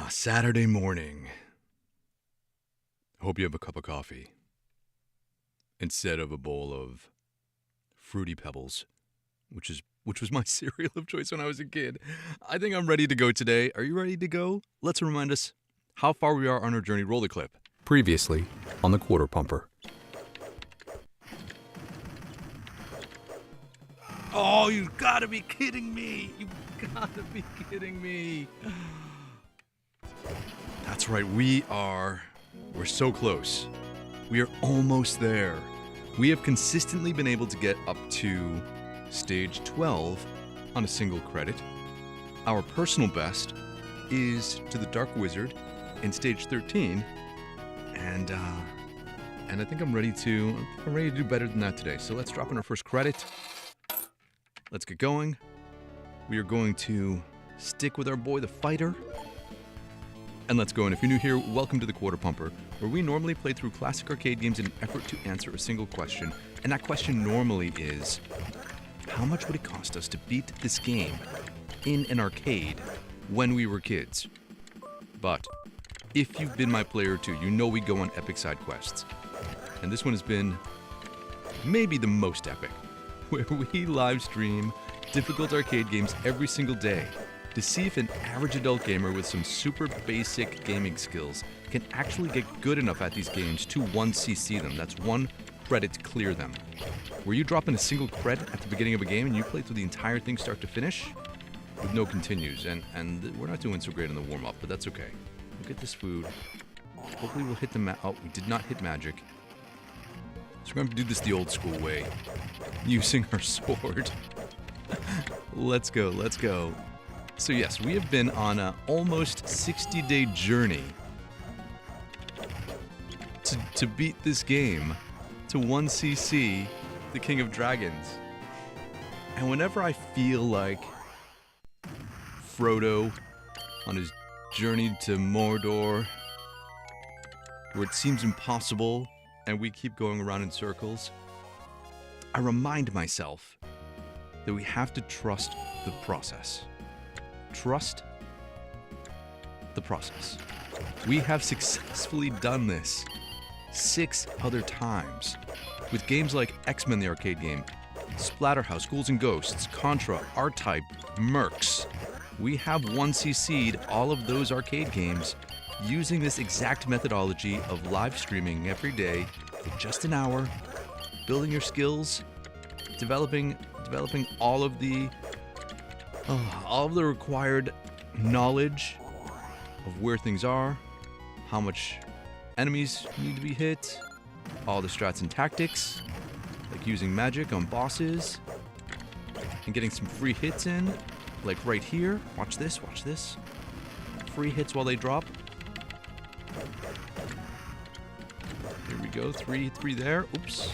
Saturday morning. I hope you have a cup of coffee instead of a bowl of Fruity Pebbles, which was my cereal of choice when I was a kid. I think I'm ready to go today. Are you ready to go? Let's remind us how far we are on our journey. Roll the clip. Previously on the Quarter Pumper. Oh, you gotta be kidding me! You gotta be kidding me! That's right, we're so close. We are almost there. We have consistently been able to get up to stage 12 on a single credit. Our personal best is to the Dark Wizard in stage 13, and I think I'm ready to do better than that today. So let's drop in our first credit. Let's get going. We are going to stick with our boy, the fighter. And let's go. And if you're new here, welcome to the Quarter Pumper, where we normally play through classic arcade games in an effort to answer a single question. And that question normally is, how much would it cost us to beat this game in an arcade when we were kids? But if you've been my player too, you know we go on epic side quests. And this one has been maybe the most epic, where we live stream difficult arcade games every single day to see if an average adult gamer with some super basic gaming skills can actually get good enough at these games to 1cc them. That's one credit to clear them. Where you drop in a single credit at the beginning of a game and you play through the entire thing start to finish with no continues. And we're not doing so great in the warm-up, but that's okay. We'll get this food. Hopefully we'll hit the oh, we did not hit magic. So we're going to do this the old school way, using our sword. Let's go, let's go. So yes, we have been on an almost 60-day journey to beat this game to 1cc, the King of Dragons. And whenever I feel like Frodo on his journey to Mordor, where it seems impossible and we keep going around in circles, I remind myself that we have to trust the process. Trust the process. We have successfully done this 6 other times with games like X-Men the arcade game, Splatterhouse, Ghouls N Ghosts, Contra, R-Type, Mercs. We have 1cc'd all of those arcade games using this exact methodology of live streaming every day for just an hour, building your skills, developing all of the required knowledge of where things are, how much enemies need to be hit, all the strats and tactics, like using magic on bosses, and getting some free hits in, like right here. Watch this, watch this. Free hits while they drop. There we go, three there. Oops.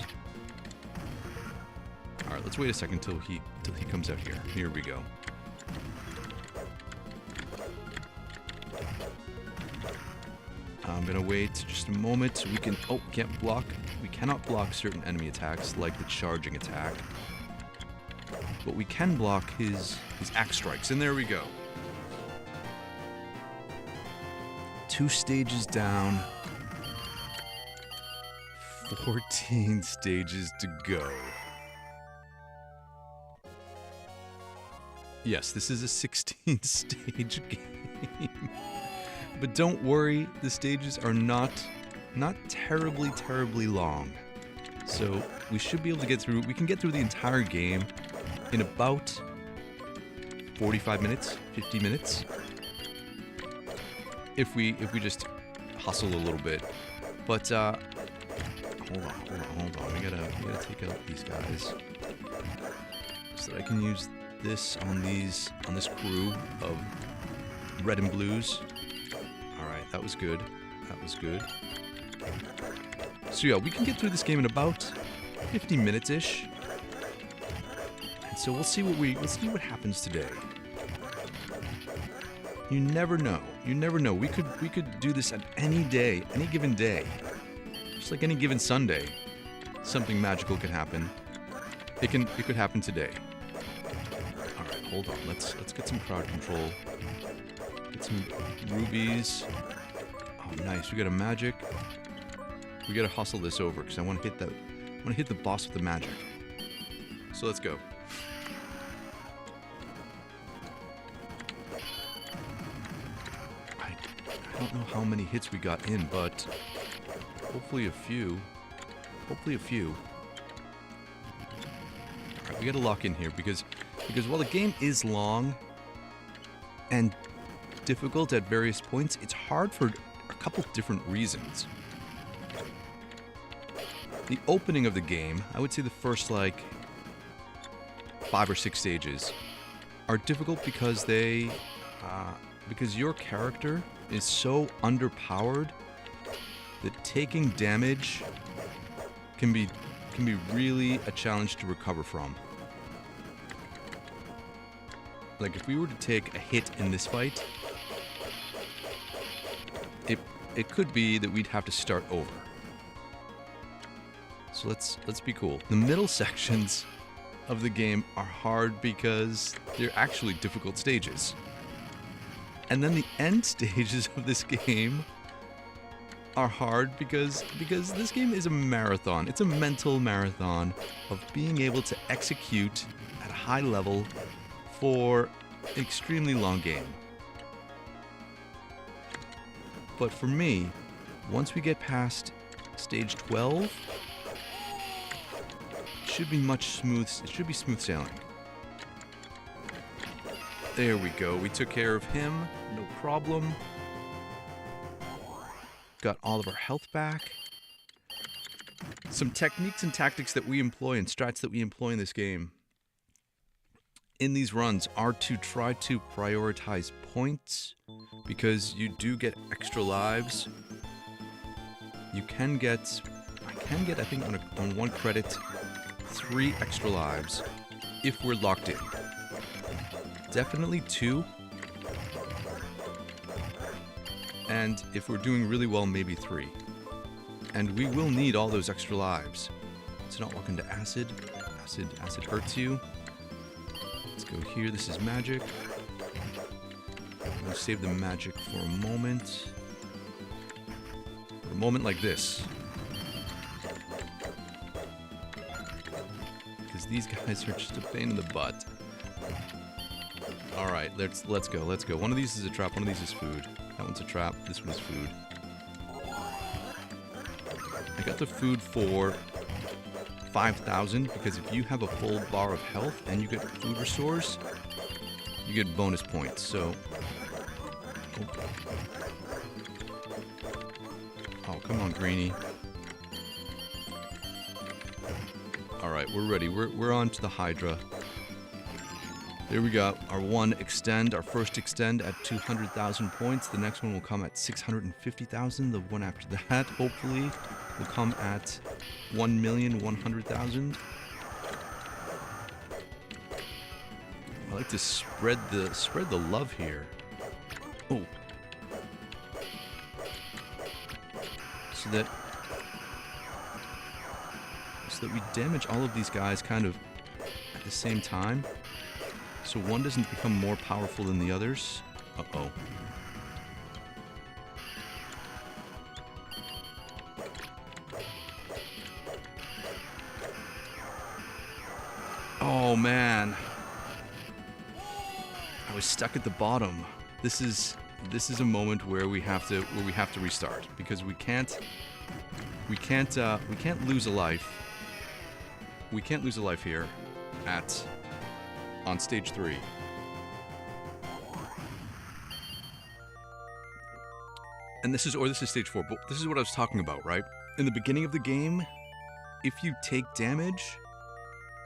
Alright, let's wait a second till he comes out here. Here we go. I'm gonna wait just a moment. We can can't block. We cannot block certain enemy attacks, like the charging attack. But we can block his axe strikes, and there we go. 2 stages down. 14 stages to go. Yes, this is a 16-stage game. But don't worry, the stages are not terribly long. So we should be able to get through. We can get through the entire game in about 45 minutes, 50 minutes. If we just hustle a little bit. But hold on. We gotta take out these guys so that I can use this on this crew of red and blues. Alright, that was good. That was good. So yeah, we can get through this game in about 50 minutes-ish. And so we'll see what happens today. You never know. You never know. We could do this at any day, any given day. Just like any given Sunday. Something magical could happen. It could happen today. Alright, hold on. Let's get some crowd control. Get some rubies. Oh, nice. We got a magic. We gotta hustle this over because I want to hit that. I want to hit the boss with the magic. So let's go. I don't know how many hits we got in, but hopefully a few. Hopefully a few. Alright, we gotta lock in here because while the game is long and difficult at various points, it's hard for a couple different reasons. The opening of the game, I would say the first like 5 or 6 stages, are difficult because because your character is so underpowered that taking damage can be really a challenge to recover from. Like if we were to take a hit in this fight, it could be that we'd have to start over. So let's be cool. The middle sections of the game are hard because they're actually difficult stages. And then the end stages of this game are hard because this game is a marathon. It's a mental marathon of being able to execute at a high level for an extremely long game. But for me, once we get past stage 12, it should be smooth sailing. There we go. We took care of him. No problem. Got all of our health back. Some techniques and tactics that we employ and strats that we employ in this game in these runs are to try to prioritize points because you do get extra lives. You can get, I think on 1 credit, 3 extra lives if we're locked in. Definitely 2. And if we're doing really well, maybe 3. And we will need all those extra lives. Let's not walk into acid. Acid hurts you. Let's go here. This is magic. I'm going to save the magic for a moment. For a moment like this. Because these guys are just a pain in the butt. Alright, let's go. One of these is a trap, one of these is food. That one's a trap, this one is food. I got the food for 5,000 because if you have a full bar of health and you get food restores, you get bonus points, so... Oh, come on, Greenie. Alright, we're ready. We're on to the Hydra. There we go. Our first extend at 200,000 points. The next one will come at 650,000. The one after that, hopefully, will come at 1,100,000. I like to spread the love here. Oh. So that we damage all of these guys kind of at the same time. So one doesn't become more powerful than the others. Uh-oh. Oh man. I was stuck at the bottom. This is a moment where we have to restart because we can't lose a life. We can't lose a life here on stage 3. And this is stage 4, but this is what I was talking about, right? In the beginning of the game, if you take damage,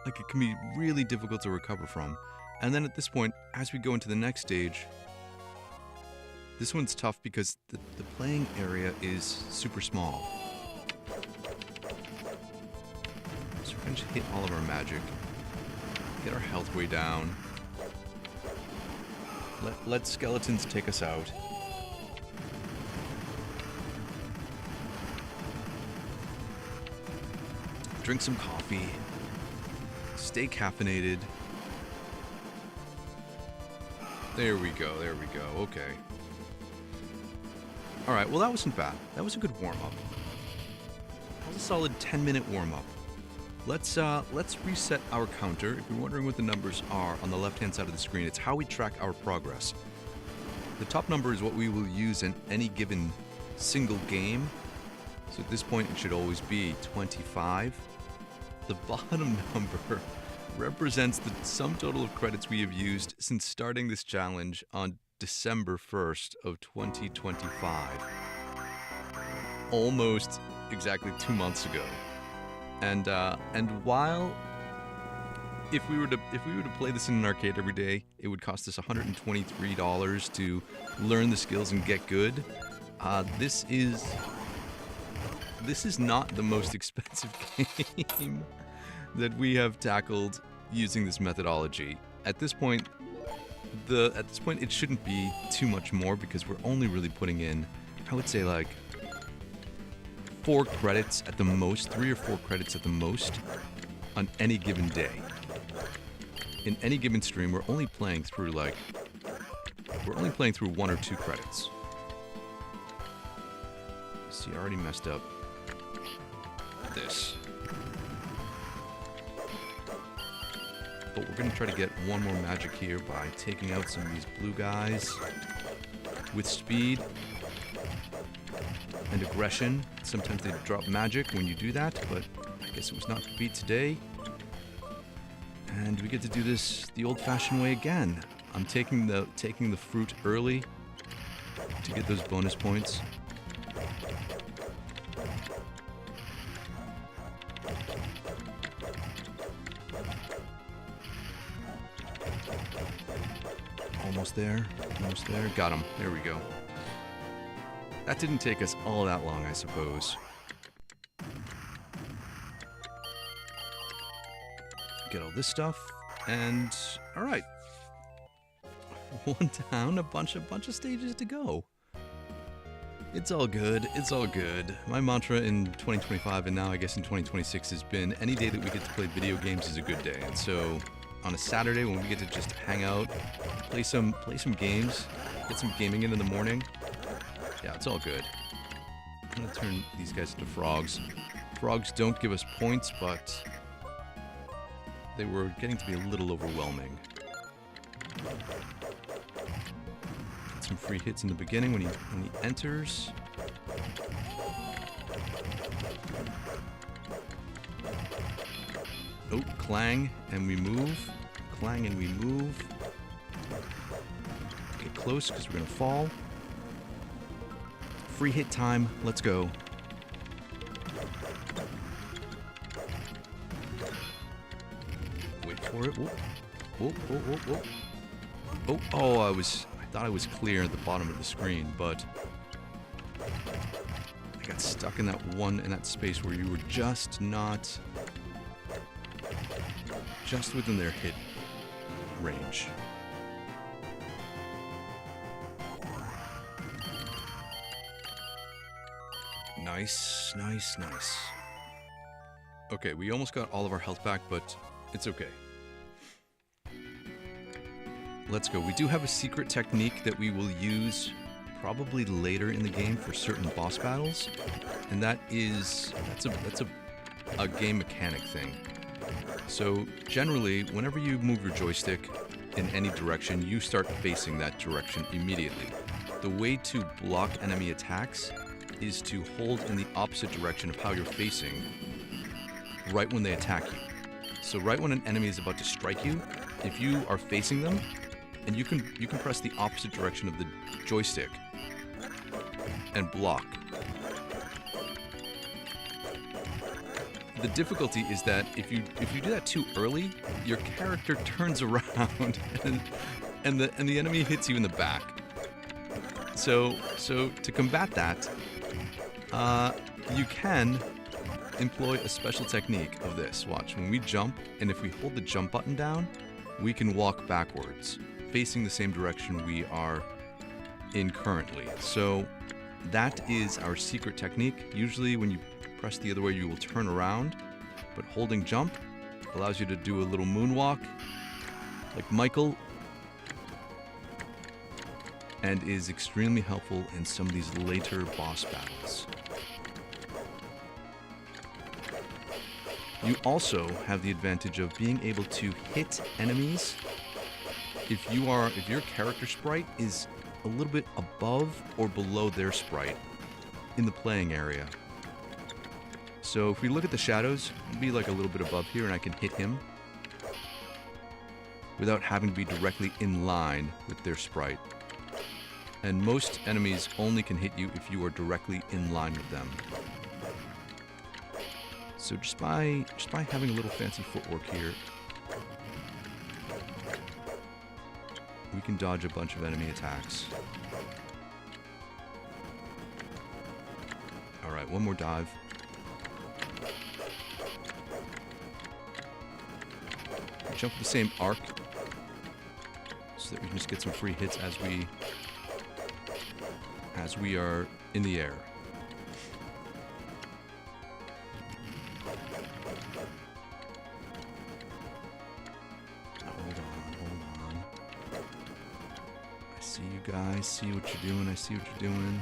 like it can be really difficult to recover from. And then at this point, as we go into the next stage, this one's tough because the playing area is super small. So we're gonna just hit all of our magic. Get our health way down. Let skeletons take us out. Drink some coffee. Stay caffeinated. There we go, there we go, okay. Alright, well that wasn't bad. That was a good warm-up. That was a solid 10-minute warm-up. Let's reset our counter. If you're wondering what the numbers are on the left-hand side of the screen, it's how we track our progress. The top number is what we will use in any given single game. So at this point, it should always be 25. The bottom number represents the sum total of credits we have used since starting this challenge on December 1st of 2025. Almost exactly 2 months ago. And while if we were to play this in an arcade every day, it would cost us $123 to learn the skills and get good. This is not the most expensive game that we have tackled using this methodology. At this point, it shouldn't be too much more because we're only really putting in, I would say, like 4 credits at the most, 3 or 4 credits at the most on any given day. In any given stream, we're only playing through 1 or 2 credits. See, I already messed up this. But we're going to try to get one more magic here by taking out some of these blue guys with speed and aggression. Sometimes they drop magic when you do that, but I guess it was not to be today. And we get to do this the old-fashioned way again. I'm taking the fruit early to get those bonus points. Almost there, almost there. Got him. There we go. That didn't take us all that long, I suppose. Get all this stuff, and alright. One down, a bunch of stages to go. It's all good, it's all good. My mantra in 2025, and now I guess in 2026, has been any day that we get to play video games is a good day. And so, on a Saturday when we get to just hang out, play some games, get some gaming in the morning, yeah, it's all good. I'm gonna turn these guys into frogs. Frogs don't give us points, but they were getting to be a little overwhelming. Get some free hits in the beginning when he enters. Oh, clang, and we move. Clang, and we move. Get close, because we're going to fall. Free hit time. Let's go. Wait for it. Whoop. Whoop, whoop, whoop, whoop. Oh, I thought I was clear at the bottom of the screen, but I got stuck in that space where you were just within their hit range. Nice, nice, nice. Okay, we almost got all of our health back, but it's okay. Let's go. We do have a secret technique that we will use probably later in the game for certain boss battles, and that's a game mechanic thing. So generally, whenever you move your joystick in any direction, you start facing that direction immediately. The way to block enemy attacks is to hold in the opposite direction of how you're facing right when they attack you. So right when an enemy is about to strike you, if you are facing them, and you can press the opposite direction of the joystick and block. The difficulty is that if you do that too early, your character turns around and the enemy hits you in the back. So to combat that, you can employ a special technique of this. Watch, when we jump, and if we hold the jump button down, we can walk backwards, facing the same direction we are in currently. So that is our secret technique. Usually when you press the other way, you will turn around, but holding jump allows you to do a little moonwalk, like Michael. and is extremely helpful in some of these later boss battles. You also have the advantage of being able to hit enemies if your character sprite is a little bit above or below their sprite in the playing area. So if we look at the shadows, it'll be like a little bit above here and I can hit him without having to be directly in line with their sprite. And most enemies only can hit you if you are directly in line with them. So just by having a little fancy footwork here, we can dodge a bunch of enemy attacks. Alright, one more dive. Jump the same arc so that we can just get some free hits as we are in the air. Hold on. I see you guys, see what you're doing, I see what you're doing.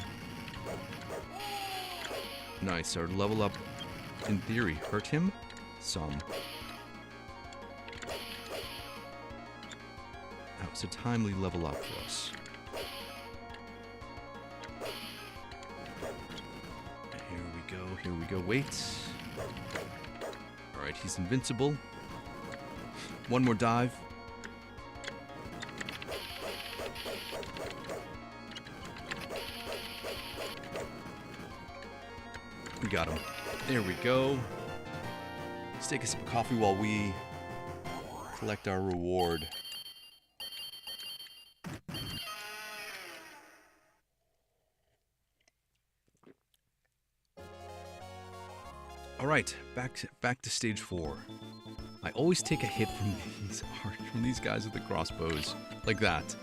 Nice, our level up, in theory, hurt him some. That was a timely level up for us. Here we go, wait. Alright, he's invincible. One more dive. We got him. There we go. Let's take a sip of coffee while we collect our reward. Alright, back to stage 4. I always take a hit from these guys with the crossbows. Like that.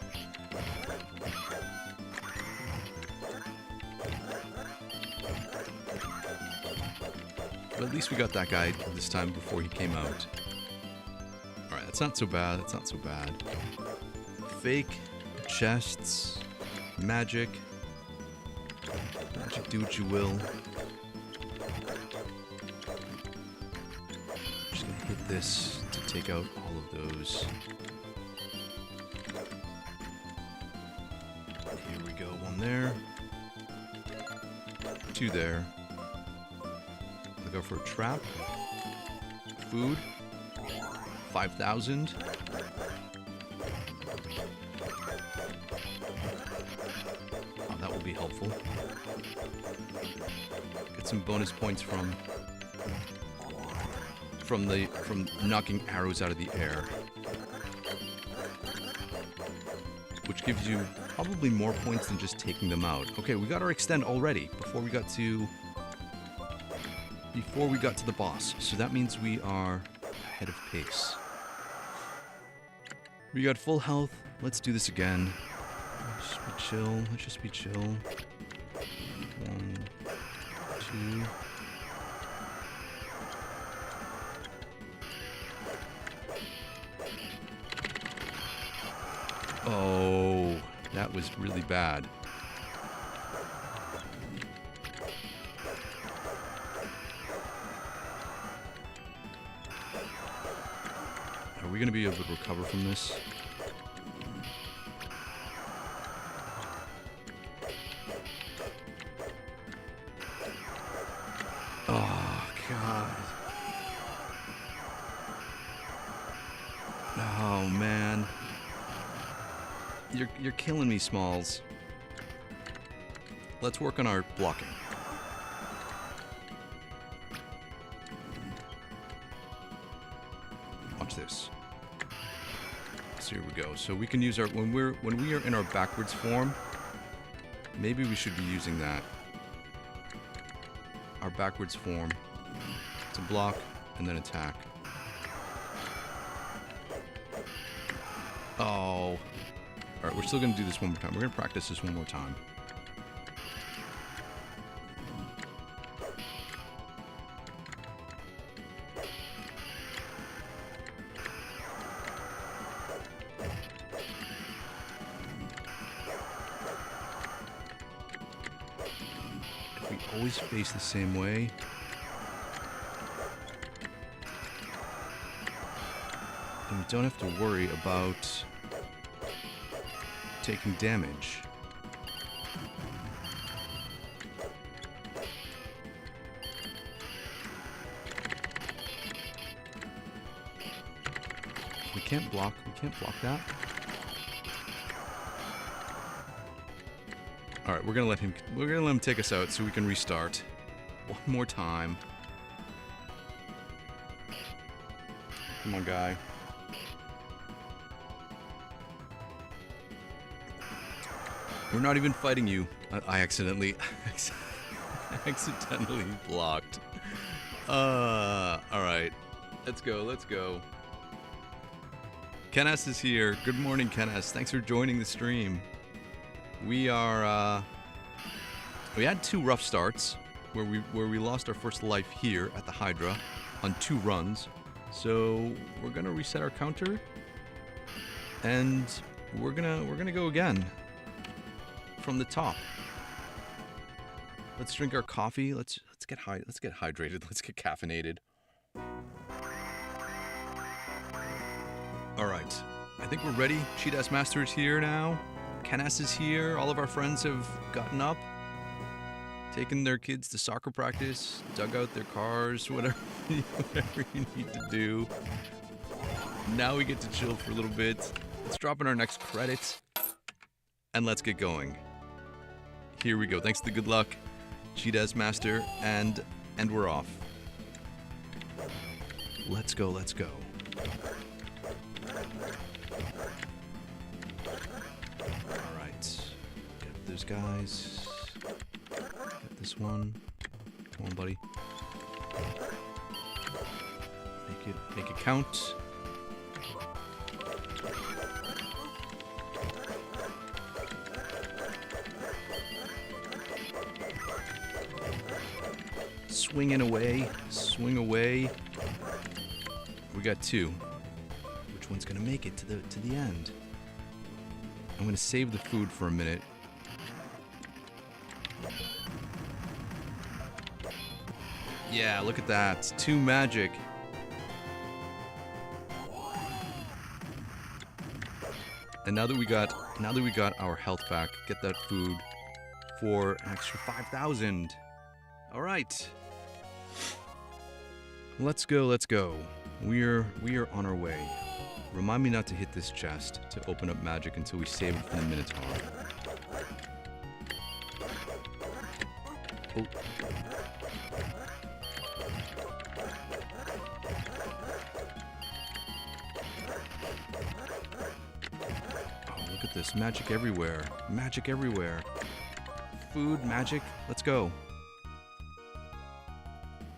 But at least we got that guy this time before he came out. Alright, that's not so bad, Fake, chests, magic. Magic, do what you will. Hit this to take out all of those. Here we go, one there. Two there. I'll go for a trap. Food. 5,000. Oh, that will be helpful. Get some bonus points from knocking arrows out of the air, which gives you probably more points than just taking them out. Okay, we got our extend already before we got to the boss, so that means we are ahead of pace. We got full health. Let's do this again. Let's just be chill. 1, 2. Oh, that was really bad. Are we going to be able to recover from this? Oh, God. Oh, man. You're killing me, Smalls. Let's work on our blocking. Watch this. So here we go. So we can use our when we are in our backwards form, maybe we should be using that. Our backwards form to block and then attack. Oh. Alright, we're still going to do this one more time. We're going to practice this one more time. always face the same way. And we don't have to worry about taking damage. We can't block that. All right, we're gonna let him take us out so we can restart one more time. Come on, guy. We're not even fighting you. I accidentally blocked. All right. Let's go. Ken S is here. Good morning, Ken S. Thanks for joining the stream. We are, we had 2 rough starts where we lost our first life here at the Hydra on 2 runs. So we're gonna reset our counter and we're gonna go again from the top. Let's drink our coffee. Let's get hydrated. Let's get caffeinated. All right, I think we're ready. Cheat Ass Master is here now. Ken S is here. All of our friends have gotten up, taken their kids to soccer practice, dug out their cars, whatever you need to do. Now we get to chill for a little bit. Let's drop in our next credit, and let's get going. Here we go. Thanks to the good luck, Cheat Ass Master, and we're off. Let's go. Those guys. Get this one. Come on, buddy. Make it count. Swing away. We got 2. Which one's gonna make it to the end? I'm gonna save the food for a minute. Yeah, look at that. 2 magic. And now that we got our health back, get that food for an extra 5,000. All right. Let's go. We are on our way. Remind me not to hit this chest to open up magic until we save it for the Minotaur. Oh. Look at this. Magic everywhere. Food, magic. Let's go.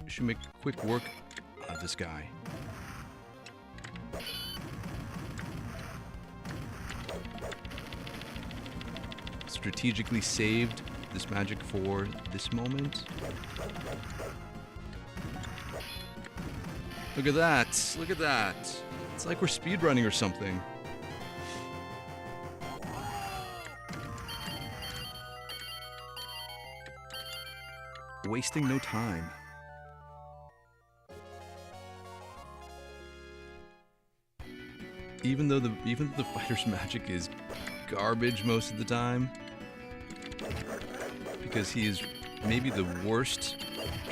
We should make quick work of this guy. Strategically saved this magic for this moment. Look at that. It's like we're speedrunning or something. Wasting no time. Even though the fighter's magic is garbage most of the time, because he is maybe the worst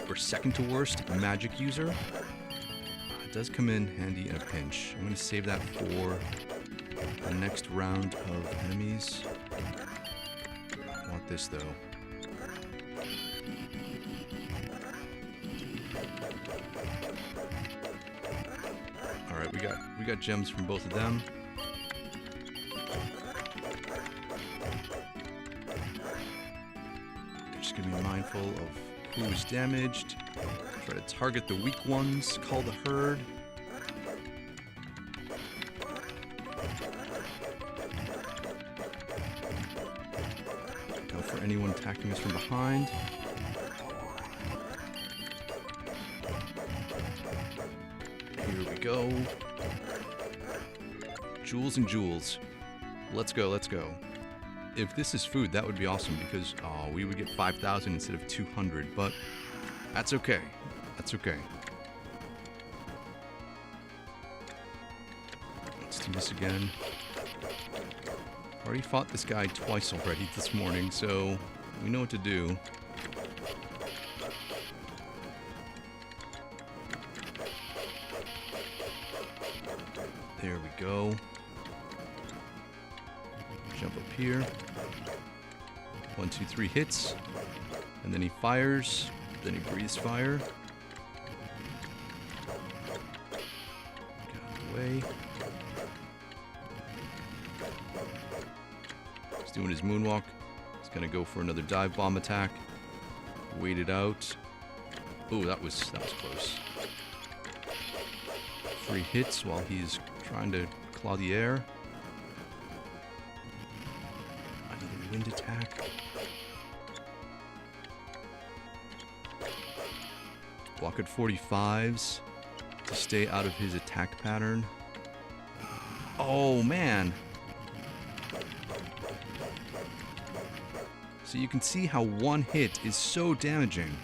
or second to worst magic user, it does come in handy in a pinch. I'm going to save that for the next round of enemies. I want this though. All right, we got gems from both of them. Just gonna be mindful of who is damaged. Try to target the weak ones. Call the herd. Go for anyone attacking us from behind. Here we go. Ghouls and Ghouls. Let's go. If this is food, that would be awesome because we would get 5,000 instead of 200, but that's okay. That's okay. Let's do this again. Already fought this guy twice already this morning, so we know what to do. There we go. Jump up here. 1, 2, 3 hits. And then he fires. Then he breathes fire. Get out of the way. He's doing his moonwalk. He's gonna go for another dive bomb attack. Wait it out. Oh, that was close. 3 hits while he's trying to claw the air. Another wind attack. Block at 45s to stay out of his attack pattern. Oh, man. So you can see how one hit is so damaging.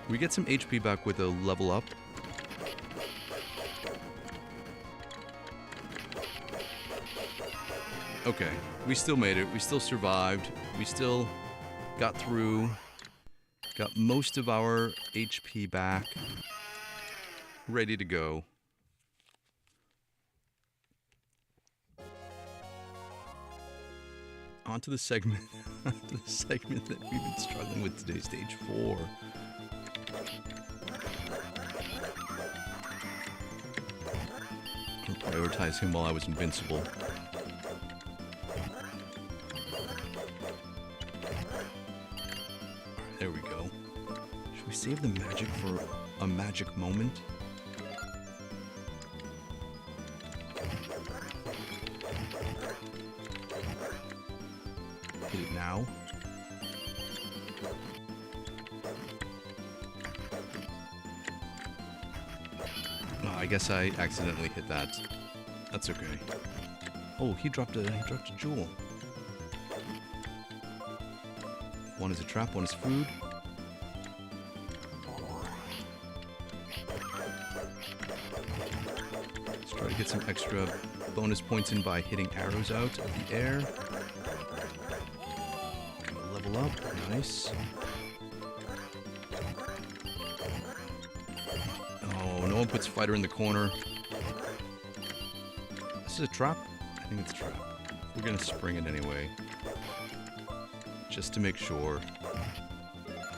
We get some HP back with a level up. Okay, we still made it. We still survived. We still got through. Got most of our HP back. Ready to go. On to the segment, that we've been struggling with today, stage 4. I'll prioritize him while I was invincible. There we go. Should we save the magic for a magic moment? Hit it now. Oh, I guess I accidentally hit that. That's okay. Oh, he dropped a jewel. One is a trap, one is food. Let's try to get some extra bonus points in by hitting arrows out of the air. Level up, nice. Oh, no one puts fighter in the corner. This is a trap? I think it's a trap. We're gonna spring it anyway. Just to make sure.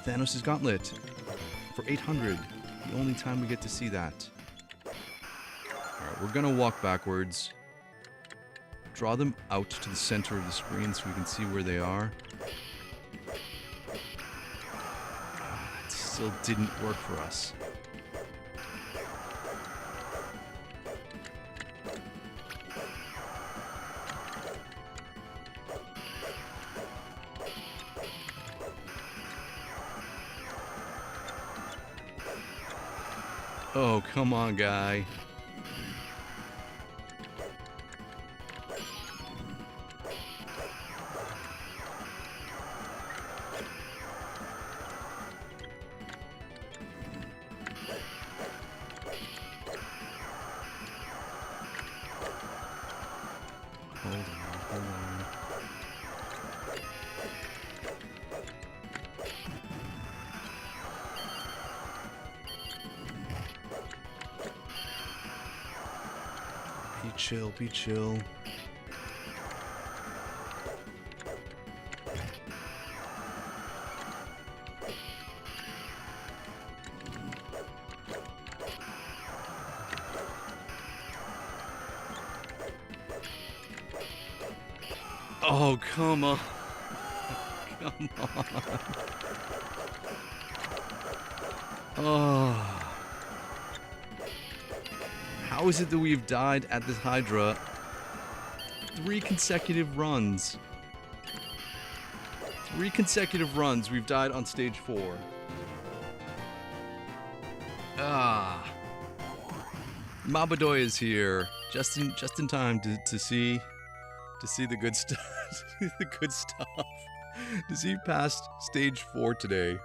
Thanos' gauntlet for 800. The only time we get to see that. Alright, we're gonna walk backwards. Draw them out to the center of the screen so we can see where they are. It still didn't work for us. Oh, come on, guy. Hold on. Be chill. Oh, come on. Come on. Oh. How is it that we've died at this Hydra 3 consecutive runs? 3 consecutive runs we've died on stage 4. Ah. Mabadoy is here, just in time to see the good stuff, the good stuff, to see past stage 4 today.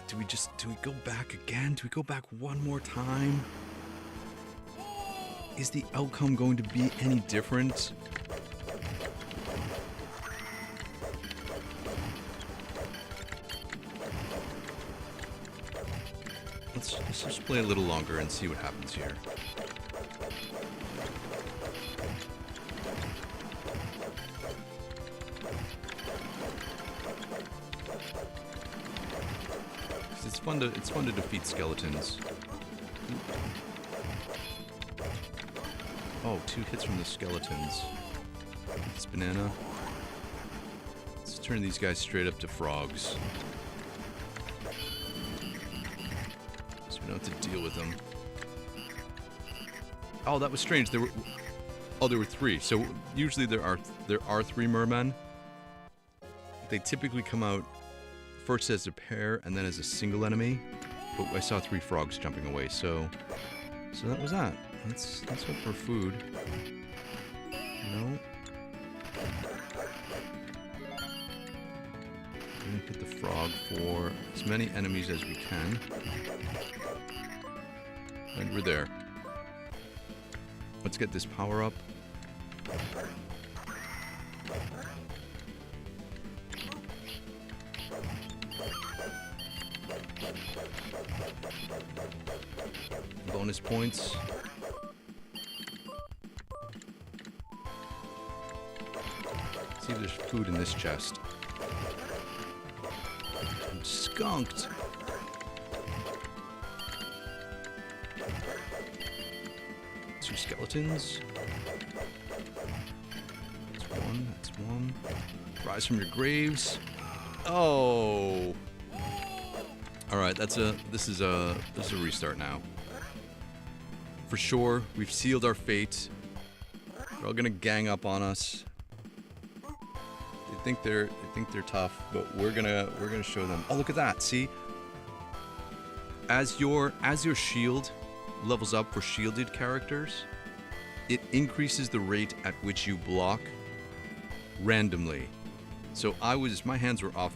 Do we go back again? Do we go back one more time? Is the outcome going to be any different? Let's just play a little longer and see what happens here. It's fun to defeat skeletons. Oh, 2 hits from the skeletons. This banana. Let's turn these guys straight up to frogs. So we don't have to deal with them. Oh, that was strange. There were 3. So usually there are 3 mermen. They typically come out first as a pair and then as a single enemy. But I saw 3 frogs jumping away, so that was that. Let's hope for food. No. We're gonna hit the frog for as many enemies as we can. And we're there. Let's get this power up. Bonus points. See if there's food in this chest. I'm skunked. Two skeletons. That's one. Rise from your graves. Oh. Alright, this is a restart now. For sure, we've sealed our fate. They're all gonna gang up on us. They think they're tough, but we're gonna show them. Oh, look at that! See, as your shield levels up for shielded characters, it increases the rate at which you block randomly. So my hands were off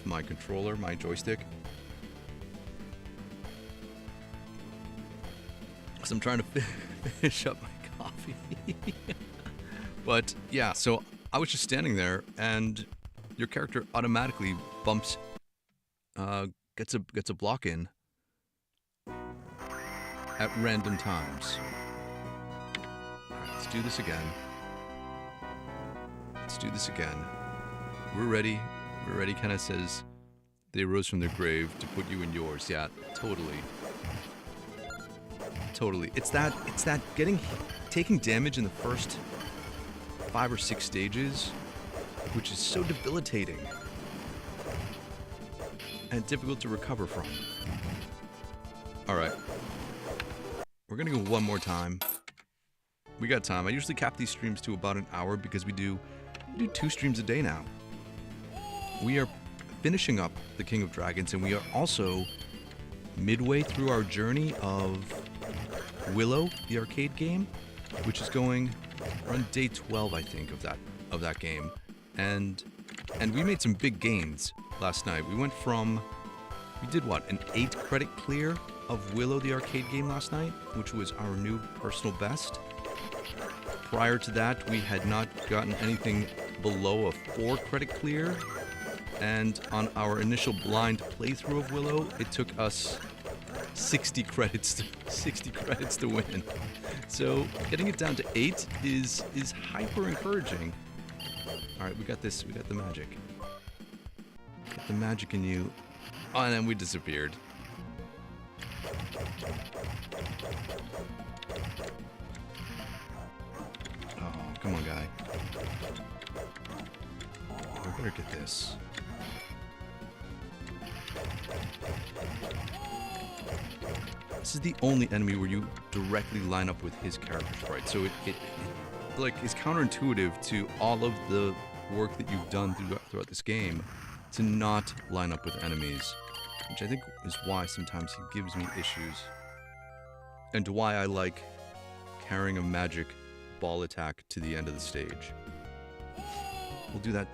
my controller, my joystick. So I'm trying to finish up my coffee. But yeah, so I was just standing there, and your character automatically bumps, gets a block in at random times. Alright, let's do this again. We're ready. Kinda says they rose from their grave to put you in yours. Yeah, totally. It's that taking damage in the first 5 or 6 stages, which is so debilitating and difficult to recover from. Alright. We're gonna go one more time. We got time. I usually cap these streams to about an hour because we do 2 streams a day now. We are finishing up the King of Dragons, and we are also midway through our journey of Willow, the arcade game, which is going on day 12, I think, of that game, and we made some big gains last night. We did what, an 8 credit clear of Willow, the arcade game last night, which was our new personal best. Prior to that, we had not gotten anything below a 4 credit clear, and on our initial blind playthrough of Willow, it took us 60 credits to win. So getting it down to 8 is hyper encouraging. All right, we got this. We got the magic. Get the magic in you. Oh, and then we disappeared. Oh, come on, guy. We better get this. This is the only enemy where you directly line up with his character sprite, so it like is counterintuitive to all of the work that you've done throughout this game to not line up with enemies which I think is why sometimes he gives me issues. And why I like carrying a magic ball attack to the end of the stage. We'll do that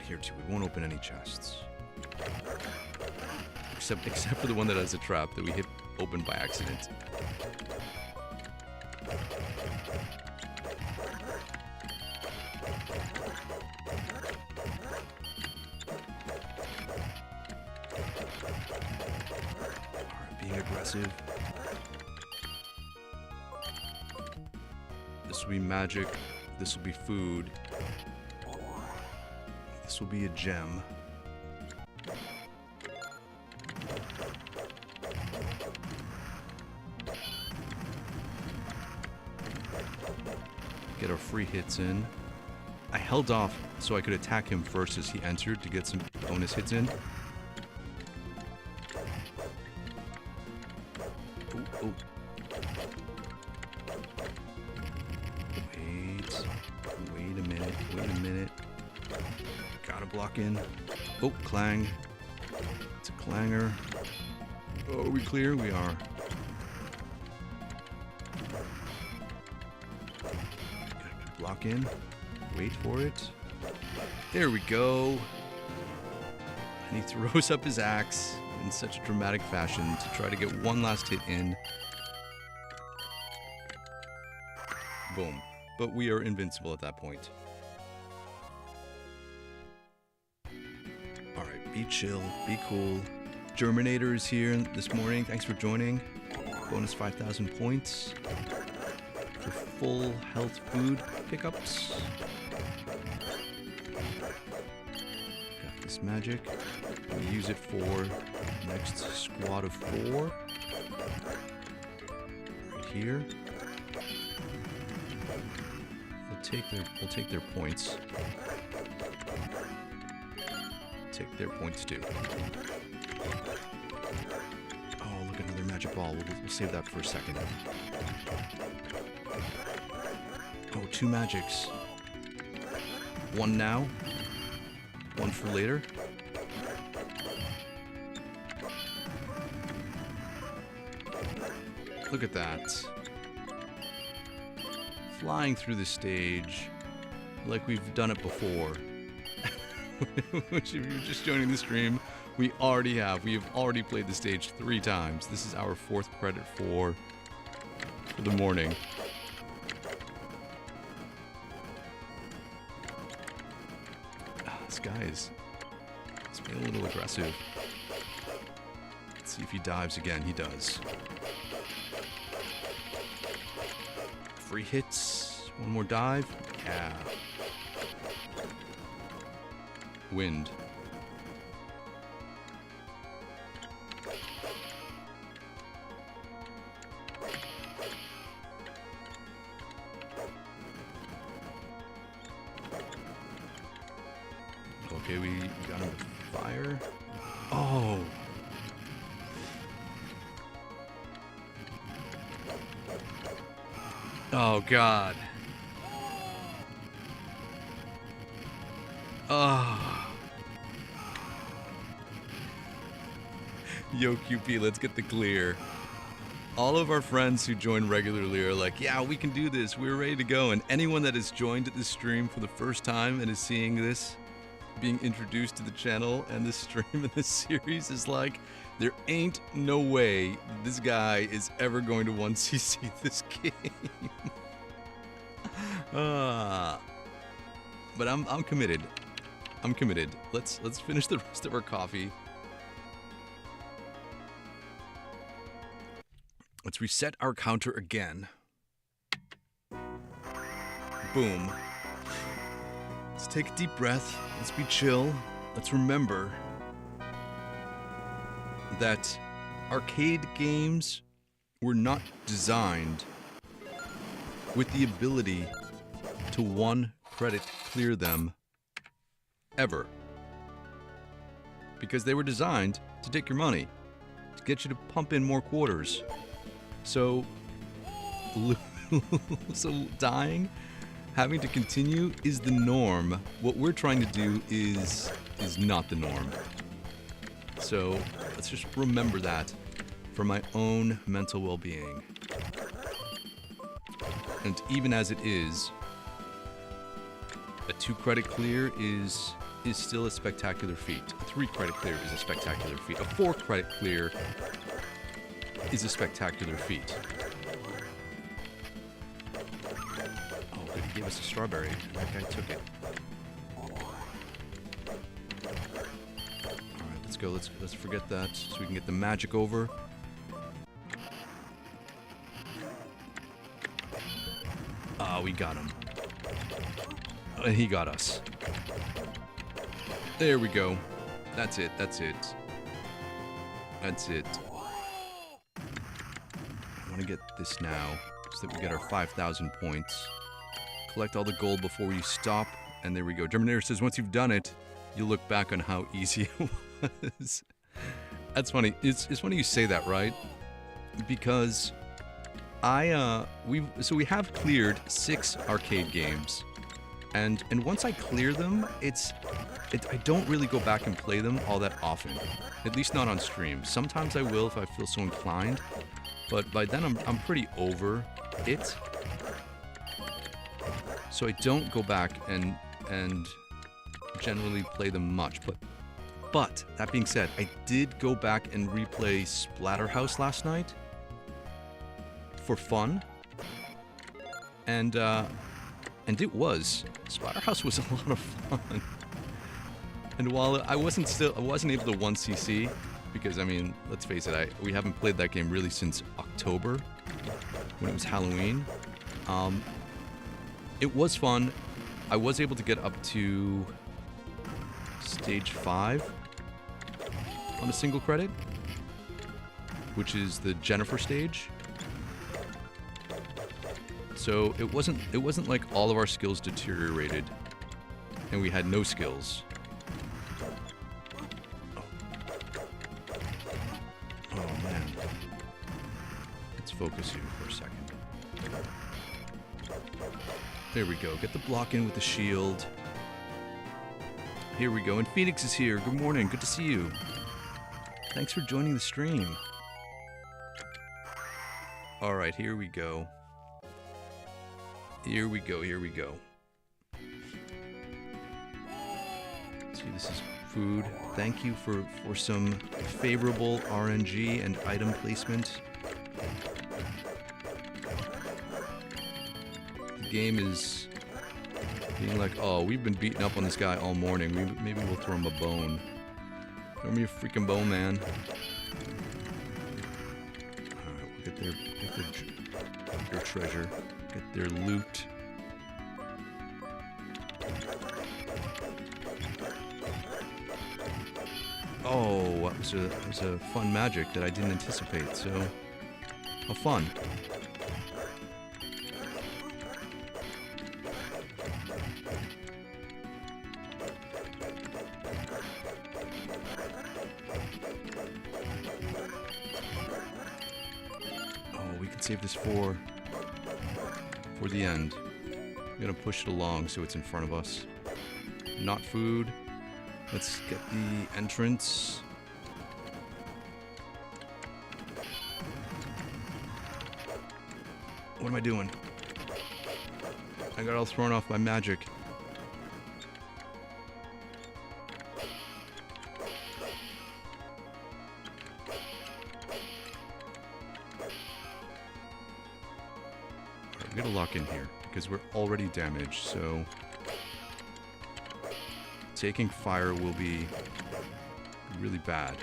here too. We won't open any chests. Except for the one that has a trap that we hit open by accident. Alright, being aggressive. This will be magic. This will be food. This will be a gem. Get our free hits in. I held off so I could attack him first as he entered to get some bonus hits in. Oh, oh. Wait a minute. Gotta block in. Oh, clang. It's a clanger. Oh, are we clear? We are. Gotta block in. Wait for it. There we go. And he throws up his axe in such a dramatic fashion to try to get one last hit in. Boom. But we are invincible at that point. Alright, be chill, be cool. Germinator is here this morning. Thanks for joining. Bonus 5,000 points for full health food pickups. Got this magic. We'll use it for next squad of 4. Right here. We'll take their points. Take their points too. Oh, look at another magic ball. We'll save that for a second. Oh, 2 magics. One now. One for later. Look at that. Flying through the stage like we've done it before. Which, if you're just joining the stream, we already have. We have already played the stage 3 times. This is our 4th credit for the morning. This guy is being a little aggressive. Let's see if he dives again. He does. Free hits. One more dive. Yeah. Wind. Okay, we got him to fire. Oh. Oh, God. Oh. Yo, QP, let's get the clear. All of our friends who join regularly are like, yeah, we can do this. We're ready to go. And anyone that has joined this stream for the first time and is seeing this, being introduced to the channel and this stream and this series is like, there ain't no way this guy is ever going to 1cc this game. But I'm committed. I'm committed. Let's finish the rest of our coffee. Let's reset our counter again. Boom. Let's take a deep breath. Let's be chill. Let's remember that arcade games were not designed with the ability to 1 credit clear them ever. Because they were designed to take your money, to get you to pump in more quarters. So dying, having to continue is the norm. What we're trying to do is not the norm. So let's just remember that for my own mental well-being. And even as it is, a 2-credit clear is still a spectacular feat. A 3-credit clear is a spectacular feat. A 4-credit clear is a spectacular feat. Oh, good, he gave us a strawberry. That guy took it. Alright, let's go. Let's forget that so we can get the magic over. Ah, we got him. And he got us. There we go. That's it. That's it. That's it. I want to get this now so that we get our 5,000 points. Collect all the gold before you stop. And there we go. Germinator says once you've done it, you'll look back on how easy it was. That's funny. It's funny you say that, right? Because we have cleared 6 arcade games. And once I clear them, I don't really go back and play them all that often. At least not on stream. Sometimes I will if I feel so inclined, but by then I'm pretty over it. So I don't go back and generally play them much. But that being said, I did go back and replay Splatterhouse last night for fun. And it was. Splatterhouse was a lot of fun. And while I wasn't able to 1cc, because I mean, let's face it, we haven't played that game really since October, when it was Halloween. It was fun. I was able to get up to stage 5 on a single credit, which is the Jennifer stage. So it wasn't like all of our skills deteriorated and we had no skills. Oh man. Let's focus here for a second. There we go. Get the block in with the shield. Here we go. And Phoenix is here. Good morning. Good to see you. Thanks for joining the stream. Alright, here we go. Here we go, here we go. See, this is food. Thank you for some favorable RNG and item placement. The game is being like, oh, we've been beating up on this guy all morning. Maybe we'll throw him a bone. Throw me a freaking bone, man. Alright, we'll get their treasure. Get their loot. Oh, that was a fun magic that I didn't anticipate, so how fun. Oh, we can save this for the end. I'm gonna push it along so it's in front of us. Not food. Let's get the entrance. What am I doing? I got all thrown off by magic. We gotta lock in here because we're already damaged, so taking fire will be really bad.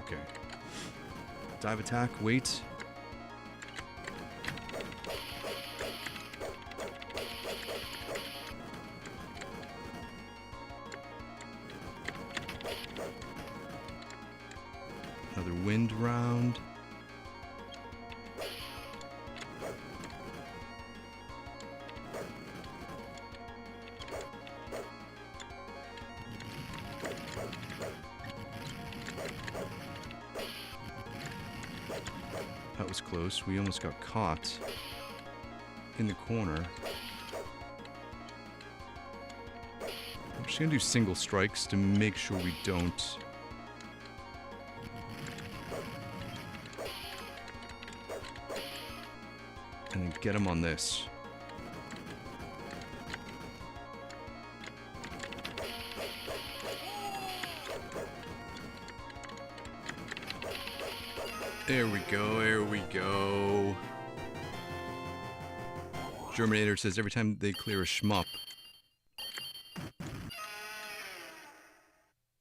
Okay. Dive attack, wait. Another wind round. That was close. We almost got caught in the corner. I'm just gonna do single strikes to make sure we don't. And get him on this. There we go, there we go. Germinator says every time they clear a shmup,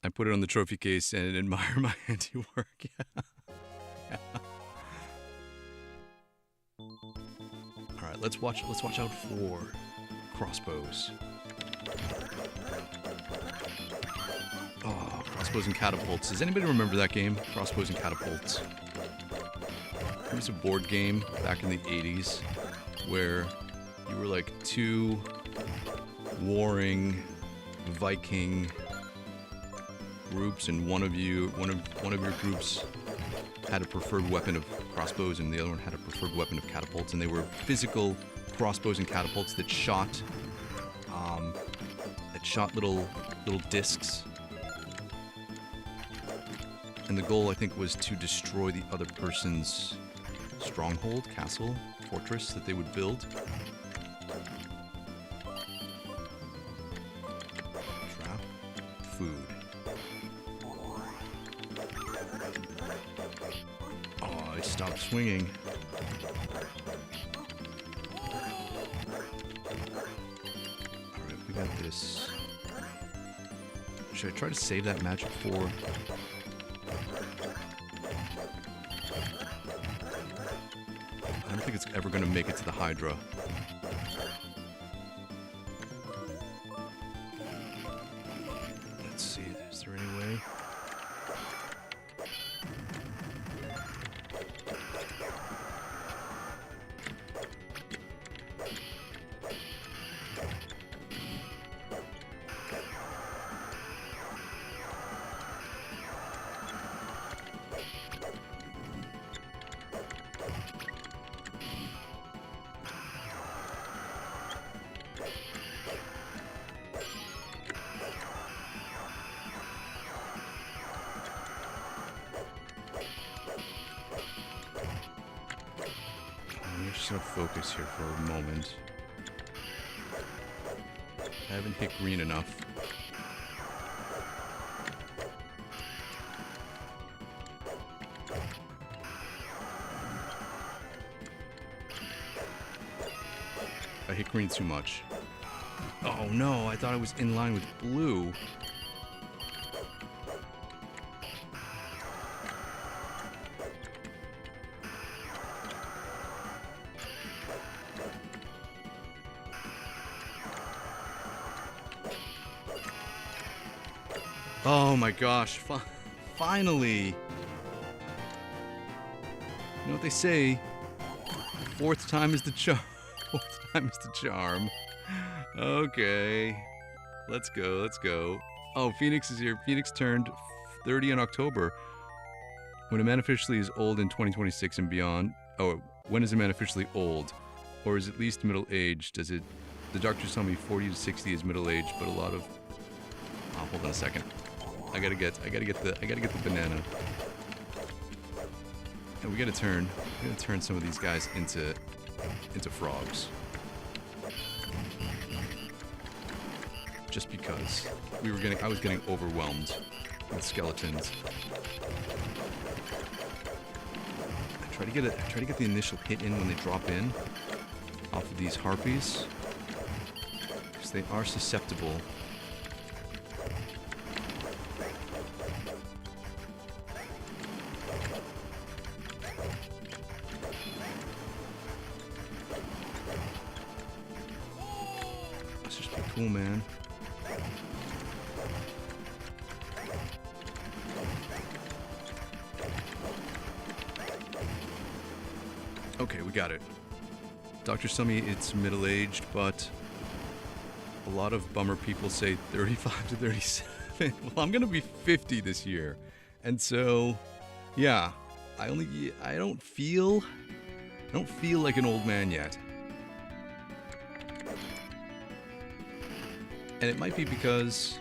I put it on the trophy case and admire my handiwork. Yeah. Alright, let's watch out for crossbows. Oh, crossbows and catapults. Does anybody remember that game? Crossbows and catapults. It was a board game back in the 80s where you were like two warring Viking groups, and one of your groups had a preferred weapon of crossbows and the other one had a preferred weapon of catapults, and they were physical crossbows and catapults that shot little discs. And the goal, I think, was to destroy the other person's stronghold, castle, fortress that they would build. Trap. Food. Oh, I stopped swinging. Alright, we got this. Should I try to save that magic for... I don't think it's ever going to make it to the Hydra. Let's see, is there any way? Just gonna focus here for a moment. I haven't hit green enough. I hit green too much. Oh no, I thought I was in line with blue. Oh my gosh, finally! You know what they say? Fourth time is the charm. Fourth time is the charm. Okay. Let's go, let's go. Oh, Phoenix is here. Phoenix turned 30 in October. When a man officially is old in 2026 and beyond... Oh, when is a man officially old? Or is at least middle-aged? Does it... The doctors tell me 40 to 60 is middle-aged, but a lot of... Oh, hold on a second. I gotta get the banana. And we gotta turn some of these guys into frogs. Just because I was getting overwhelmed with skeletons. I try to get the initial hit in when they drop in off of these harpies, because they are susceptible. Cool, man. Okay, we got it. Doctors tell me it's middle-aged, but a lot of bummer people say 35 to 37. Well, I'm gonna be 50 this year. And so, yeah, I don't feel I don't feel like an old man yet. And it might be because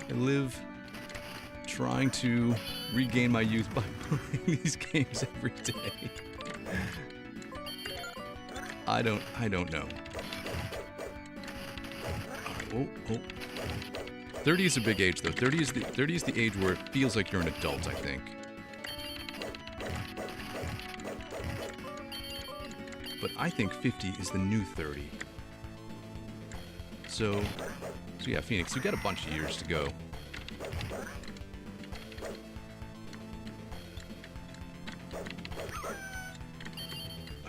I live trying to regain my youth by playing these games every day. I don't know. Oh. 30 is a big age though. 30 is the age where it feels like you're an adult, I think. But I think 50 is the new 30. So yeah, Phoenix, we've got a bunch of years to go.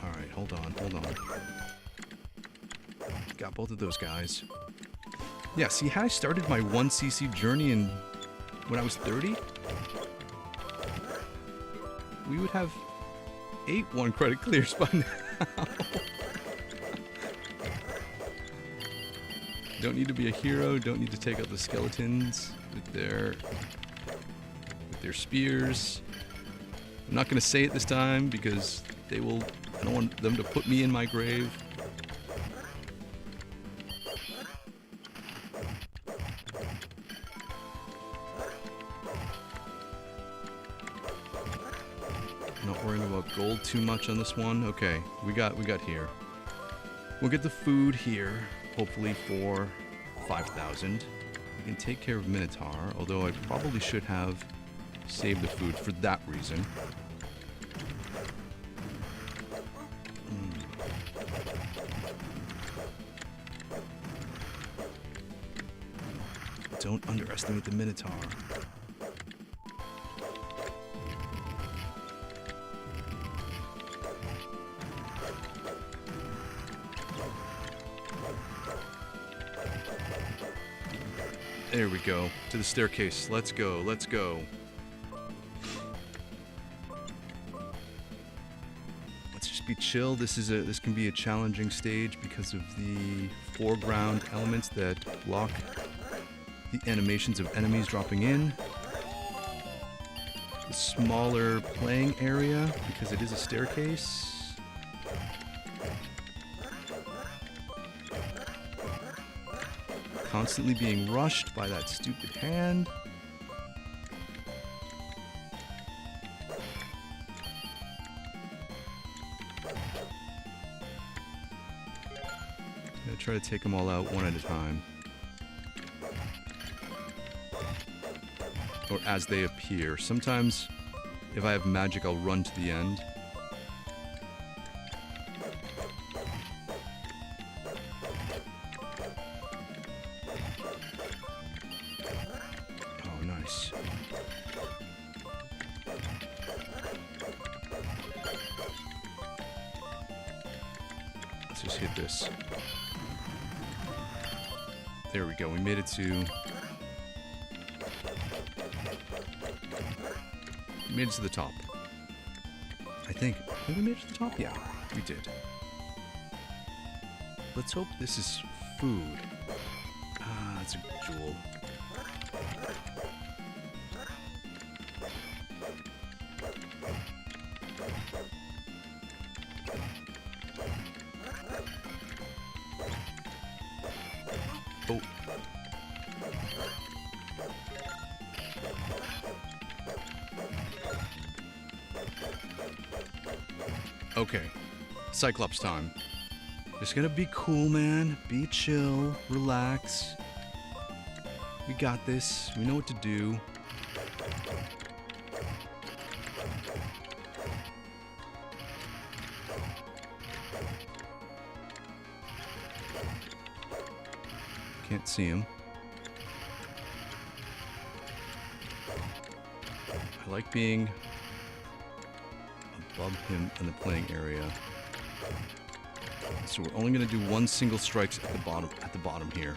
Alright, hold on. Got both of those guys. Yeah, see, had I started my 1cc journey when I was 30, we would have 8 1-credit clears by now. Don't need to be a hero, don't need to take out the skeletons with their spears. I'm not going to say it this time because I don't want them to put me in my grave. Not worrying about gold too much on this one. Okay, we got here. We'll get the food here, hopefully for 5,000. We can take care of Minotaur, although I probably should have saved the food for that reason. Don't underestimate the Minotaur. There we go. To the staircase. Let's go. Let's go. Let's just be chill. This can be a challenging stage because of the foreground elements that block the animations of enemies dropping in. The smaller playing area because it is a staircase. Constantly being rushed by that stupid hand. I'm gonna try to take them all out one at a time. Or as they appear. Sometimes, if I have magic, I'll run to the end. Let's just hit this. There we go. We made it to... We made it to the top. I think. Did we made it to the top? Yeah, we did. Let's hope this is food. Ah, that's a jewel. Oh. Okay. Cyclops time. Just gonna be cool, man. Be chill. Relax. We got this. We know what to do. Can't see him. I like being above him in the playing area. So we're only going to do one single strikes at the bottom here.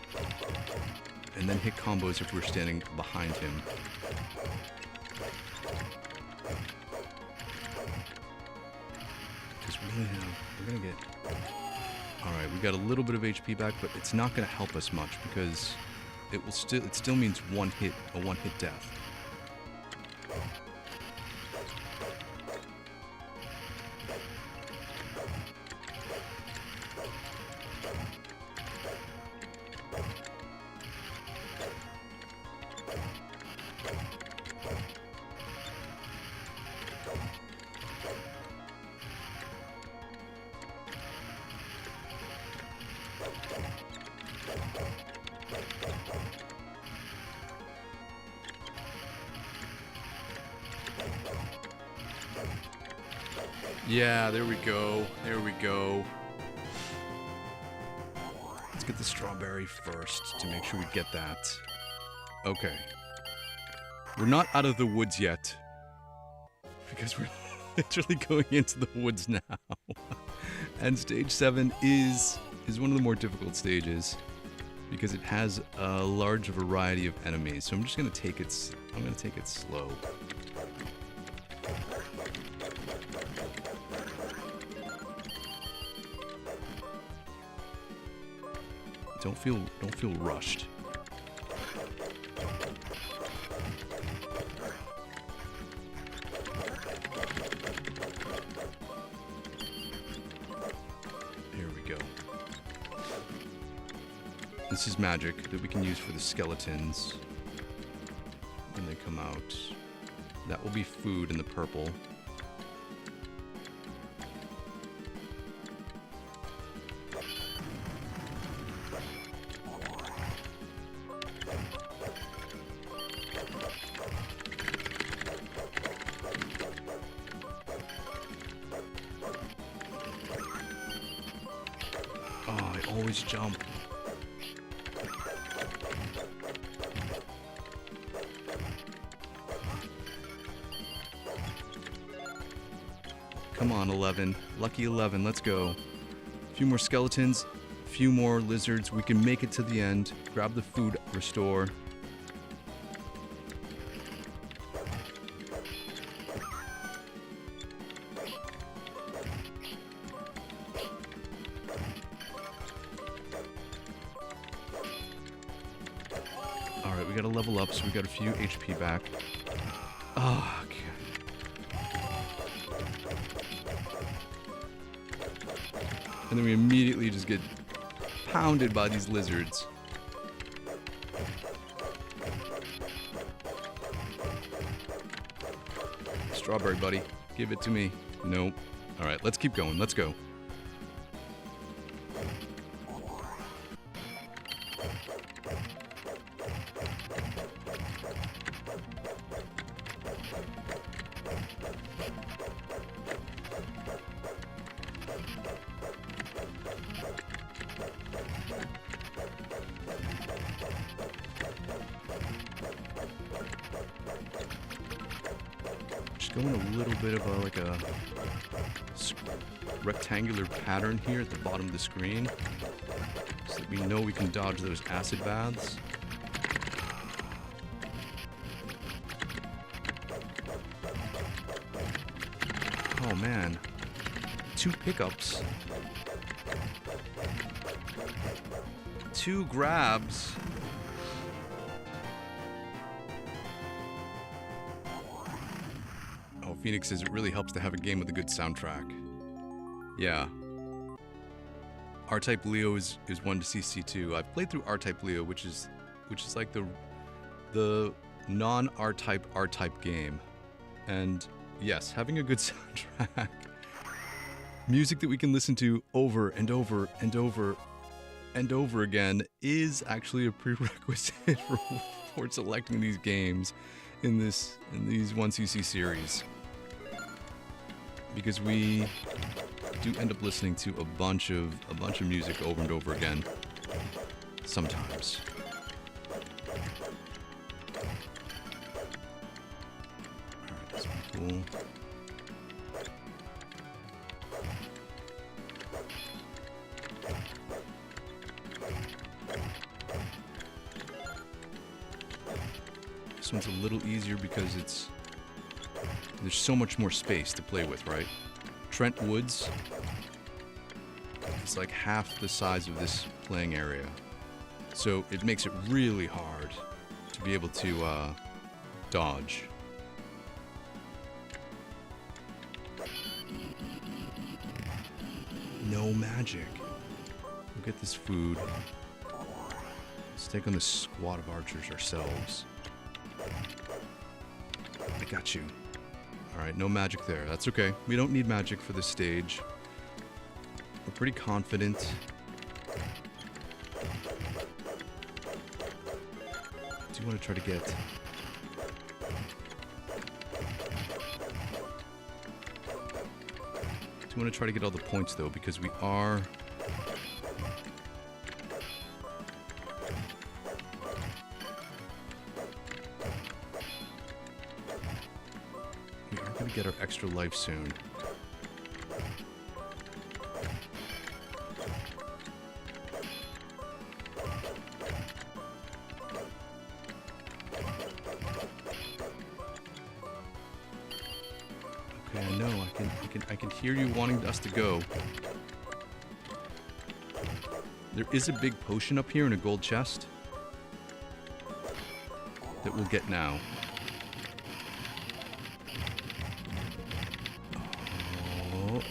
And then hit combos if we're standing behind him. Because we're going to get... Alright, we got a little bit of HP back, but it's not going to help us much because it still means a one-hit death. Yeah, there we go. There we go. Let's get the strawberry first to make sure we get that. Okay. We're not out of the woods yet. Because we're literally going into the woods now. And stage 7 is one of the more difficult stages because it has a large variety of enemies. So I'm just going to take it slow. Don't feel rushed. Here we go. This is magic that we can use for the skeletons when they come out. That will be food in the purple. Always jump. Come on, 11. Lucky 11, let's go. A few more skeletons, a few more lizards. We can make it to the end. Grab the food, restore. Alright, we gotta level up, so we got a few HP back. Oh, okay. And then we immediately just get pounded by these lizards. Strawberry, buddy. Give it to me. Nope. Alright, let's keep going. Let's go. Going a little bit of a rectangular pattern here at the bottom of the screen so that we know we can dodge those acid baths. Oh man, 2 pickups, 2 grabs. Phoenix says it really helps to have a game with a good soundtrack. Yeah. R-Type Leo is one to CC2. I've played through R-Type Leo, which is like the non-R-Type R-Type game. And yes, having a good soundtrack, music that we can listen to over and over and over and over again is actually a prerequisite for selecting these games in these 1cc series. Because we do end up listening to a bunch of music over and over again. Sometimes. Alright, that's pretty cool. This one's a little easier because there's so much more space to play with, right? Trent Woods is like half the size of this playing area. So it makes it really hard to be able to dodge. No magic. We'll get this food. Let's take on this squad of archers ourselves. I got you. Alright, no magic there. That's okay. We don't need magic for this stage. We're pretty confident. Do you want to try to get... do want to try to get all the points though, because we are... going to get our extra life soon. Okay, I know. I can hear you wanting us to go. There is a big potion up here in a gold chest that we'll get now.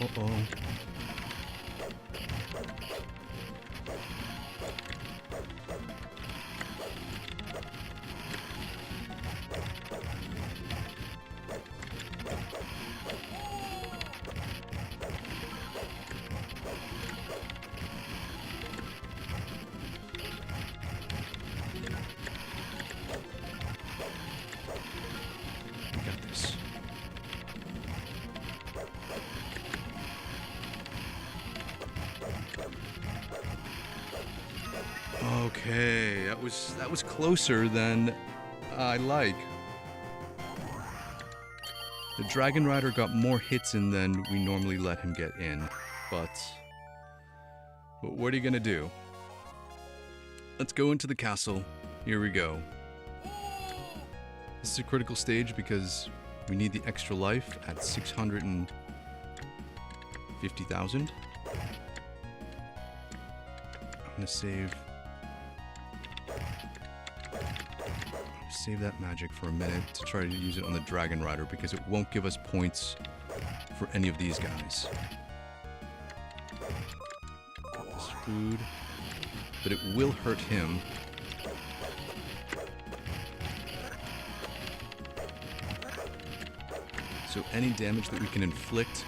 Uh-oh. Okay, that was closer than I like. The Dragon Rider got more hits in than we normally let him get in, but what are you gonna do? Let's go into the castle. Here we go. This is a critical stage because we need the extra life at 650,000. I'm gonna save that magic for a minute to try to use it on the Dragon Rider because it won't give us points for any of these guys. This food, but it will hurt him. So any damage that we can inflict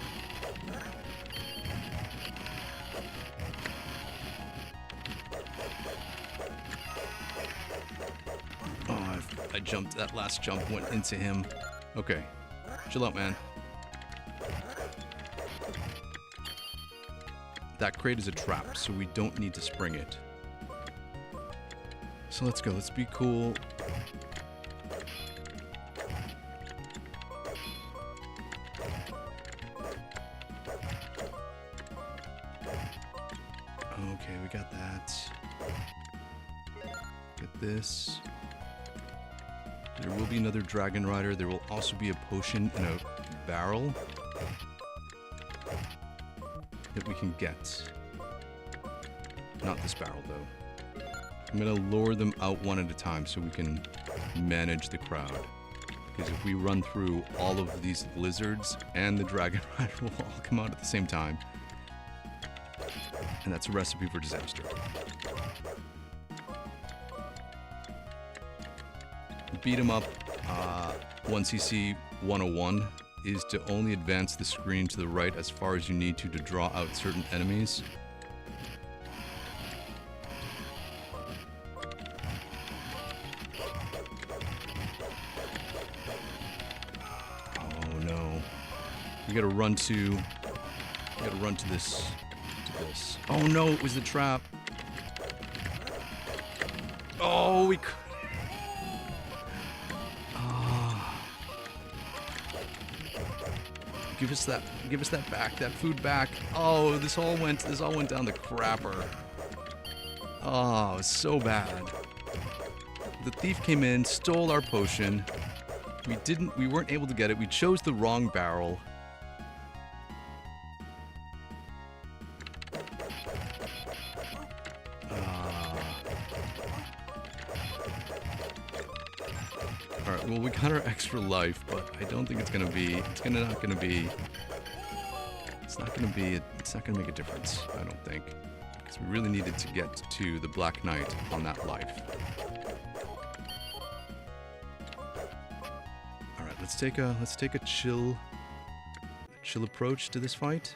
that last jump went into him. Okay. Chill out, man. That crate is a trap, so we don't need to spring it. So let's go. Let's be cool. Okay, we got that. Get this. There will be another Dragon Rider. There will also be a potion in a barrel that we can get. Not this barrel, though. I'm going to lure them out one at a time so we can manage the crowd. Because if we run through all of these lizards and the Dragon Rider will all come out at the same time. And that's a recipe for disaster. Beat 'em up 1cc 101 is to only advance the screen to the right as far as you need to draw out certain enemies. Oh no. We gotta run to this. Oh no, it was the trap. Oh, we could. Give us that back, that food back. Oh, this all went down the crapper. Oh, it was so bad. The thief came in, stole our potion. We weren't able to get it. We chose the wrong barrel. Alright, well, we got our extra life, but I don't think it's not gonna make a difference, I don't think. Because we really needed to get to the Black Knight on that life. Alright, let's take a chill approach to this fight.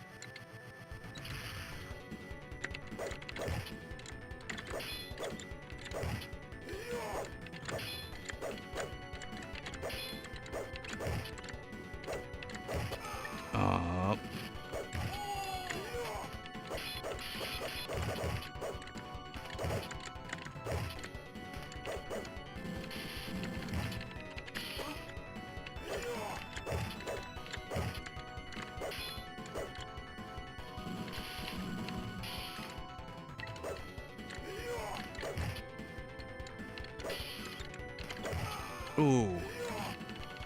Oh,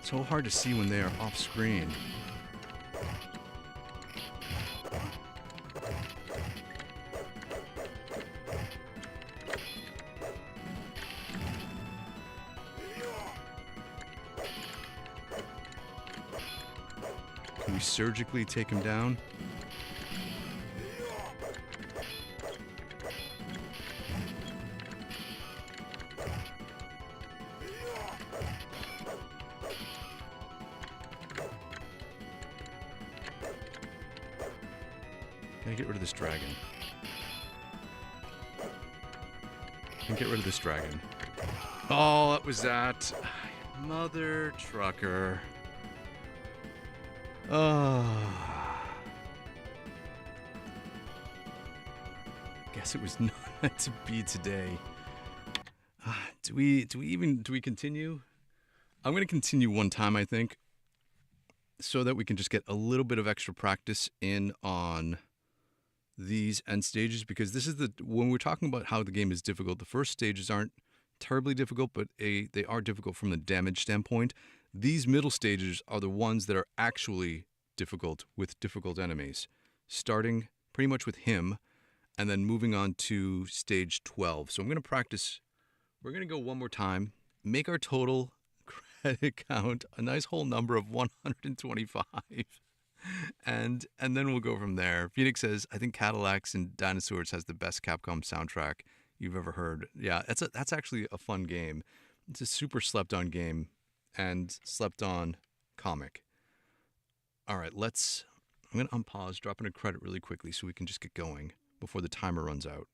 so hard to see when they are off screen. Can we surgically take him down? Gotta get rid of this dragon. Can't get rid of this dragon. Oh, that was that. Mother trucker. Oh. Guess it was not meant to be today. Do we continue? I'm gonna continue one time, I think, so that we can just get a little bit of extra practice in on these end stages, because this is when we're talking about how the game is difficult, the first stages aren't terribly difficult, but they are difficult from the damage standpoint. These middle stages are the ones that are actually difficult with difficult enemies, starting pretty much with him and then moving on to stage 12. So I'm going to practice. We're going to go one more time, make our total credit count a nice whole number of 125. And then we'll go from there. Phoenix says, I think Cadillacs and Dinosaurs has the best Capcom soundtrack you've ever heard. Yeah, that's actually a fun game. It's a super slept-on game and slept-on comic. All right, I'm going to unpause, drop in a credit really quickly so we can just get going before the timer runs out.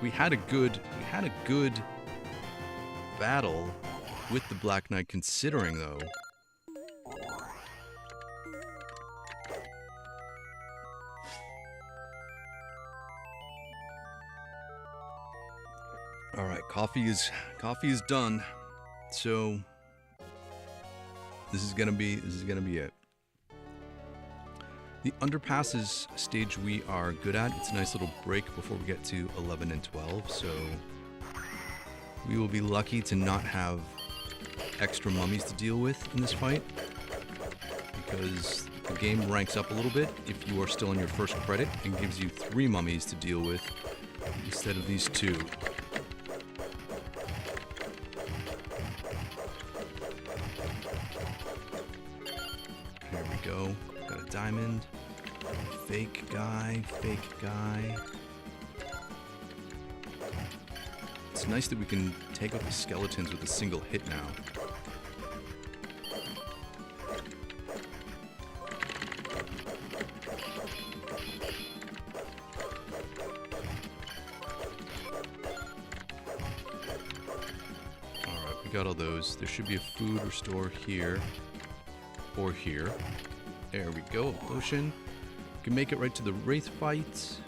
We had a good battle with the Black Knight, considering though. All right, coffee is done. So this is gonna be it. The underpasses stage we are good at. It's a nice little break before we get to 11 and 12, so we will be lucky to not have extra mummies to deal with in this fight, because the game ranks up a little bit if you are still on your first credit and gives you 3 mummies to deal with instead of these 2. Here we go. Got a diamond. Fake guy. It's nice that we can take out the skeletons with a single hit now. Alright, we got all those. There should be a food restore here. Or here. There we go, a potion. We can make it right to the Wraith fight.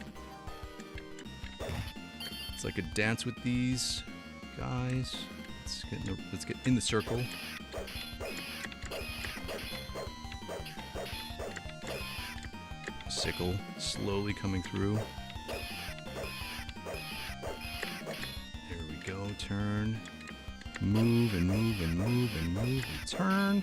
It's like a dance with these guys. Let's get in the circle. Sickle slowly coming through. There we go, turn. Move and move and move and move and turn.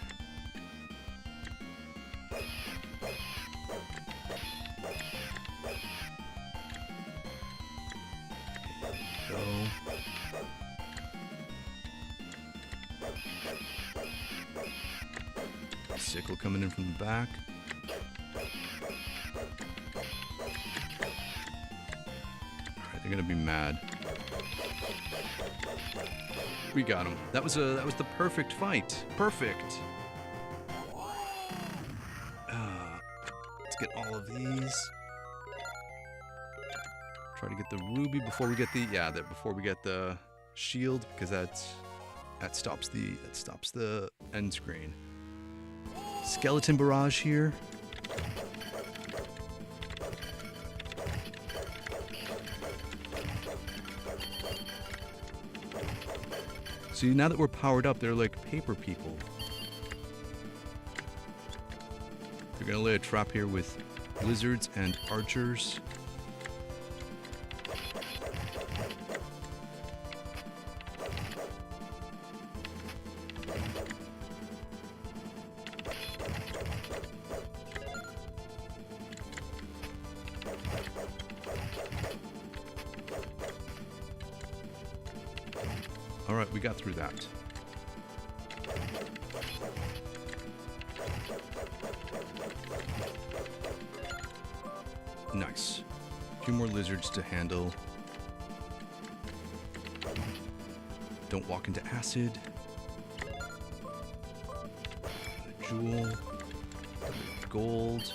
Sickle coming in from the back. Alright, they're gonna be mad. We got him. That was the perfect fight. Perfect. Let's get all of these. Try to get the ruby before we get the shield, because that stops the end screen. Skeleton barrage here. See, now that we're powered up, they're like paper people. They're gonna lay a trap here with lizards and archers. All right, we got through that. Nice. A few more lizards to handle. Don't walk into acid. Jewel. Gold.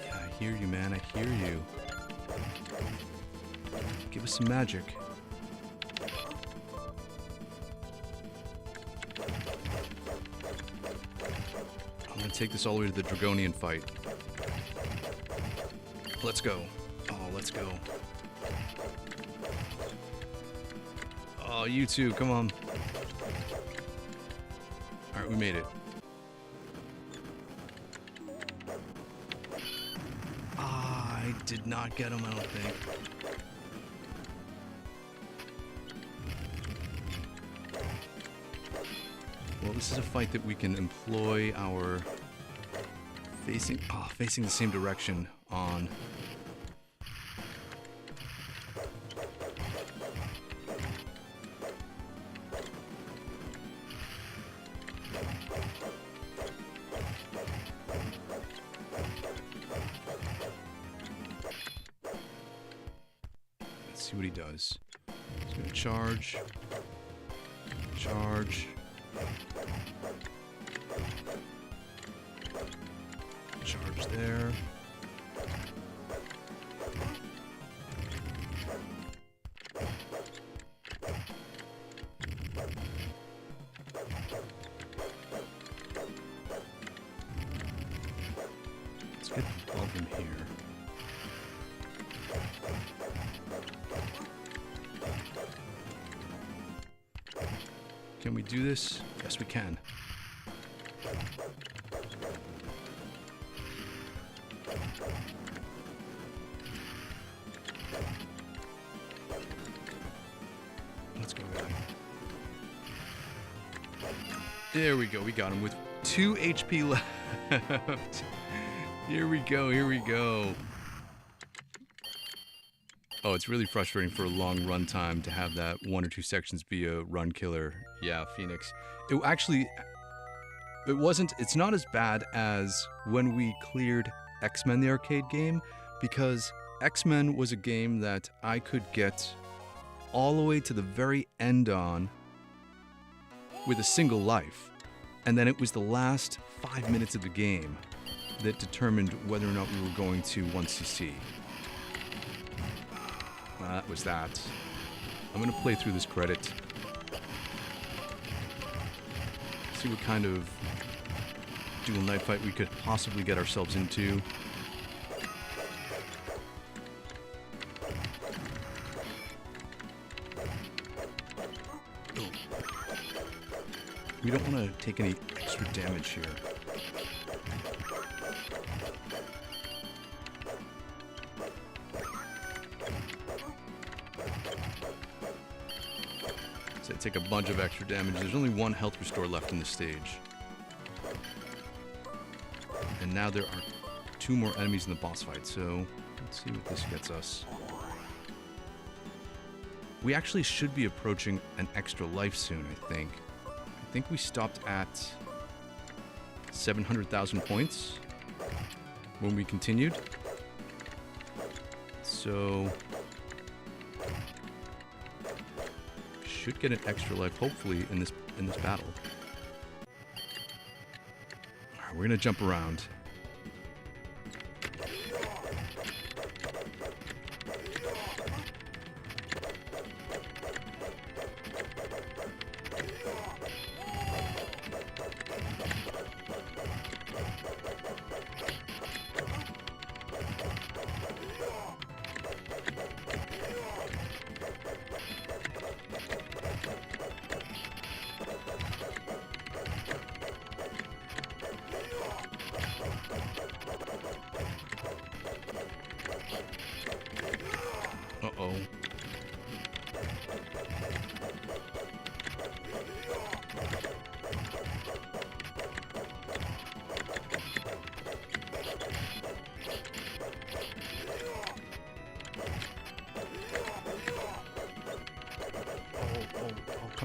Yeah, I hear you, man. I hear you. Give us some magic. I'm gonna take this all the way to the Dragonian fight. Let's go. Oh, let's go. Oh, you too, come on. Alright, we made it. Ah, I did not get him, I don't think. Well, this is a fight that we can employ our facing the same direction on. Let's see what he does. He's gonna charge. Charge. Charge there. Let's get above him here. Can we do this? Yes, we can. Let's go, guy. There we go. We got him with 2 HP left. Here we go. Here we go. Oh, it's really frustrating for a long run time to have that 1 or 2 sections be a run killer. Yeah, Phoenix. It's not as bad as when we cleared X-Men the arcade game, because X-Men was a game that I could get all the way to the very end on with a single life. And then it was the last 5 minutes of the game that determined whether or not we were going to 1cc. That was that. I'm going to play through this credit. See what kind of dual knight fight we could possibly get ourselves into. Oh. We don't want to take any extra damage here. So I take a bunch of extra damage. There's only 1 health restore left in the stage. And now there are 2 more enemies in the boss fight, so let's see what this gets us. We actually should be approaching an extra life soon, I think. I think we stopped at 700,000 points when we continued. So should get an extra life, hopefully, in this battle. Alright, we're gonna jump around.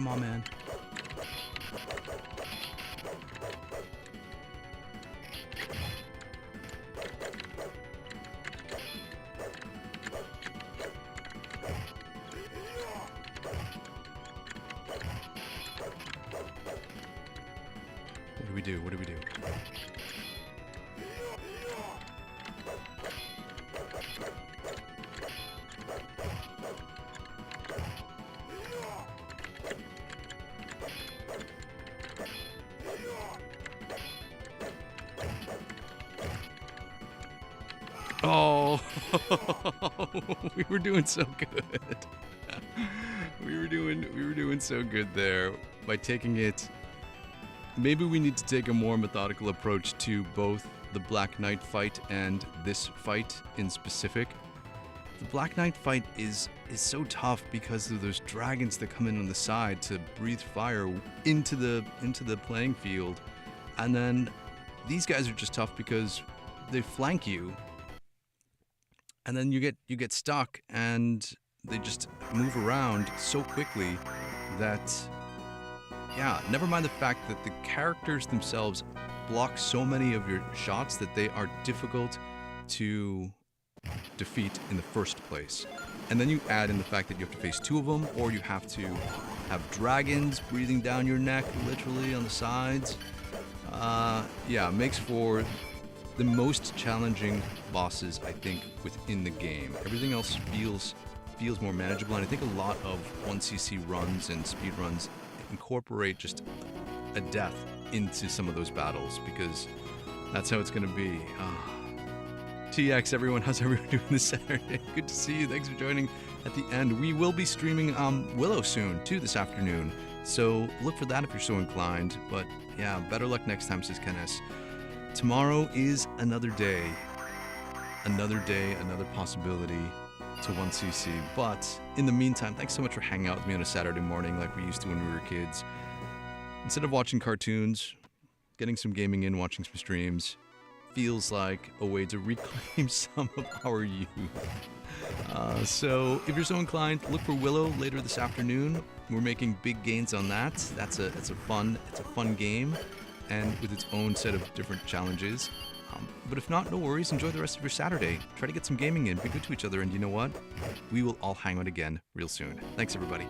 on, man. What do we do? What do we do? Oh, we were doing so good. we were doing so good there by taking it. Maybe we need to take a more methodical approach to both the Black Knight fight and this fight in specific. The Black Knight fight is so tough because of those dragons that come in on the side to breathe fire into the playing field, and then these guys are just tough because they flank you. And then you get stuck, and they just move around so quickly that, yeah, never mind the fact that the characters themselves block so many of your shots that they are difficult to defeat in the first place. And then you add in the fact that you have to face two of them, or you have to have dragons breathing down your neck, literally, on the sides. Yeah, makes for the most challenging bosses, I think, within the game. Everything else feels more manageable, and I think a lot of 1cc runs and speed runs incorporate just a death into some of those battles, because that's how it's going to be. TX, everyone, how's everyone doing this Saturday? Good to see you. Thanks for joining at the end. We will be streaming Willow soon, too, this afternoon, so look for that if you're so inclined. But yeah, better luck next time, says Ken S. Tomorrow is another day, another possibility to 1cc. But in the meantime, thanks so much for hanging out with me on a Saturday morning like we used to when we were kids. Instead of watching cartoons, getting some gaming in, watching some streams, feels like a way to reclaim some of our youth. So if you're so inclined, look for Willow later this afternoon. We're making big gains on that. It's a fun game, and with its own set of different challenges. But if not, no worries. Enjoy the rest of your Saturday. Try to get some gaming in. Be good to each other. And you know what? We will all hang out again real soon. Thanks, everybody.